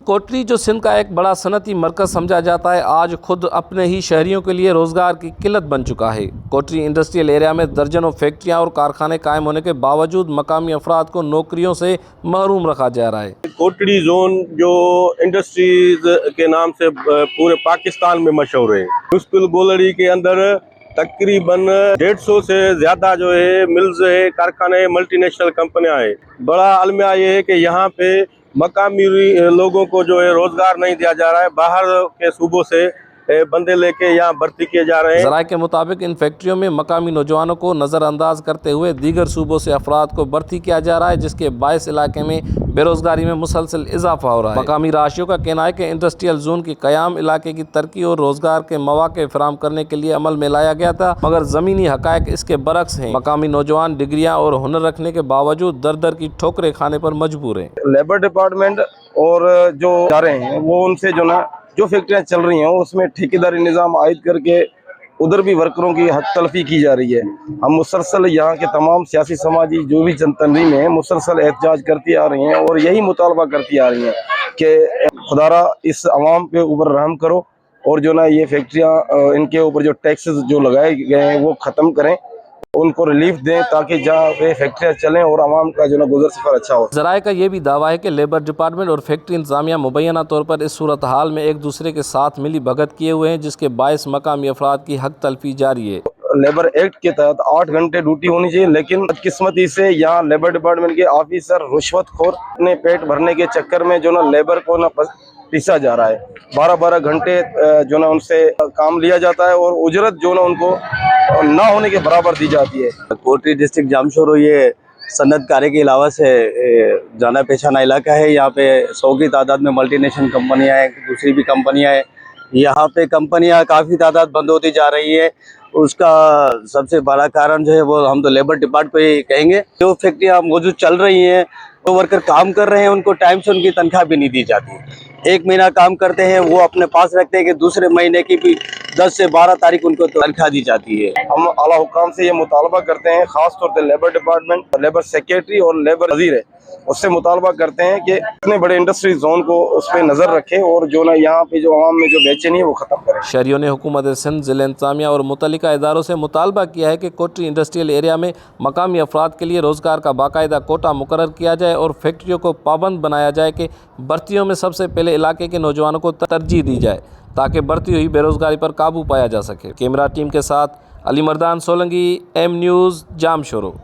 कोटरी, जो सिंध का एक बड़ा सनती मरकज़ समझा जाता है, आज खुद अपने ही शहरियों के लिए रोज़गार की किल्लत बन चुका है। कोटरी इंडस्ट्रियल एरिया में दर्जनों फैक्ट्रियां और कारखाने कायम होने के बावजूद मकामी अफराद को नौकरियों से महरूम रखा जा रहा है। कोटरी जोन जो इंडस्ट्रीज के नाम से पूरे पाकिस्तान में मशहूर है। मुश्किल गोलड़ी के अंदर तकरीबन 150 से ज़्यादा जो है मिल्स है, कारखाने, मल्टीनेशनल कंपनियां हैं। बड़ा अलमिया ये है कि यहाँ पे मकामी लोगों को जो है रोजगार नहीं दिया जा रहा है, बाहर के सूबों से बंदे लेके यहाँ भर्ती किए जा रहे हैं। ज़राए के मुताबिक इन फैक्ट्रियों में मकामी नौजवानों को नज़रअंदाज करते हुए दीगर सूबों से अफराद को भर्ती किया जा रहा है, जिसके बायस इलाके में बेरोजगारी में मुसलसल इजाफा हो रहा है। मकामी राशियों का कहना है कि इंडस्ट्रियल जोन की क़याम इलाके की तरक्की और रोजगार के मौक़े फराहम करने के लिए अमल में लाया गया था, मगर ज़मीनी हक़ाइक़ इसके बरक्स हैं। मकामी नौजवान डिग्रियाँ और हुनर रखने के बावजूद दर दर की ठोकरें खाने पर मजबूर हैं। लेबर डिपार्टमेंट और जो इदारे हैं वो उनसे जो ना जो फैक्ट्रियाँ चल रही हैं उसमें ठेकेदारी निज़ाम आयद करके उधर भी वर्करों की हक तलफी की जा रही है। हम मुसलसल यहाँ के तमाम सियासी समाजी जो भी जनतंजीमें हैं मुसलसल एहतजाज करती आ रही हैं और यही मुतालबा करती आ रही हैं कि खुदारा इस अवाम पे ऊपर रहम करो और जो ना ये फैक्ट्रियाँ इनके ऊपर जो टैक्सेस जो लगाए गए हैं वो ख़त्म करें, उनको रिलीफ दें ताकि जहाँ पे फैक्ट्रियाँ चलें और आवाम का जो ना गुजर सफर अच्छा हो। ज़राए का ये भी दावा है कि लेबर डिपार्टमेंट और फैक्ट्री इंतजामिया मुबैना तौर पर इस सूरत हाल में एक दूसरे के साथ मिली भगत किए हुए हैं, जिसके बायस मकामी अफराद की हक तलफी जारी है। लेबर एक्ट के तहत 8 घंटे ड्यूटी होनी चाहिए, लेकिन बदकिस्मती से यहाँ लेबर डिपार्टमेंट के ऑफिसर रुश्वतखोर अपने पेट भरने के चक्कर में जो ना लेबर को ना पीसा जा रहा है। 12-12 घंटे जो ना उनसे काम लिया जाता है और उजरत जो ना उनको ना होने के बराबर दी जाती है। कोटरी डिस्ट्रिक्ट जामशोरो ये सनत कार्य के अलावा से जाना पहचाना इलाका है। यहाँ पे 100 की तादाद में मल्टीनेशनल कंपनियाँ हैं, दूसरी भी कंपनियाँ हैं। यहाँ पे कंपनियाँ काफ़ी तादाद बंद होती जा रही है। उसका सबसे बड़ा कारण जो है वो हम तो लेबर डिपार्टमेंट को ही कहेंगे। जो फैक्ट्रियाँ मौजूद चल रही हैं, तो वर्कर काम कर रहे हैं, उनको टाइम से उनकी तनख्वाह भी नहीं दी जाती। 1 महीना काम करते हैं, वो अपने पास रखते हैं कि दूसरे महीने की भी 10 से 12 तारीख उनको तनख्वाह दी जाती है। हम आला हुकाम से ये मुतालबा करते हैं, खास तौर पे लेबर डिपार्टमेंट, लेबर सेक्रेटरी और लेबर वजीर है, उससे मुतालबा करते हैं कि इतने बड़े इंडस्ट्री जोन को उस पर नज़र रखें और जो ना यहाँ पे जो आवाम में जो बेचैनी है वो ख़त्म करें। शहरियों ने हुकूमत सिंध, ज़िला इंतज़ामिया और मुतल्लिका इदारों से मुतालबा किया है कि कोटरी इंडस्ट्रियल एरिया में मकामी अफराद के लिए रोज़गार का बाकायदा कोटा मुकर्रर किया जाए और फैक्ट्रियों को पाबंद बनाया जाए कि भर्तियों में सबसे पहले इलाके के नौजवानों को तरजीह दी जाए ताकि बढ़ती हुई बेरोज़गारी पर काबू पाया जा सके। कैमरा टीम के साथ अली मर्दान सोलंगी, एम न्यूज़, जामशोरो।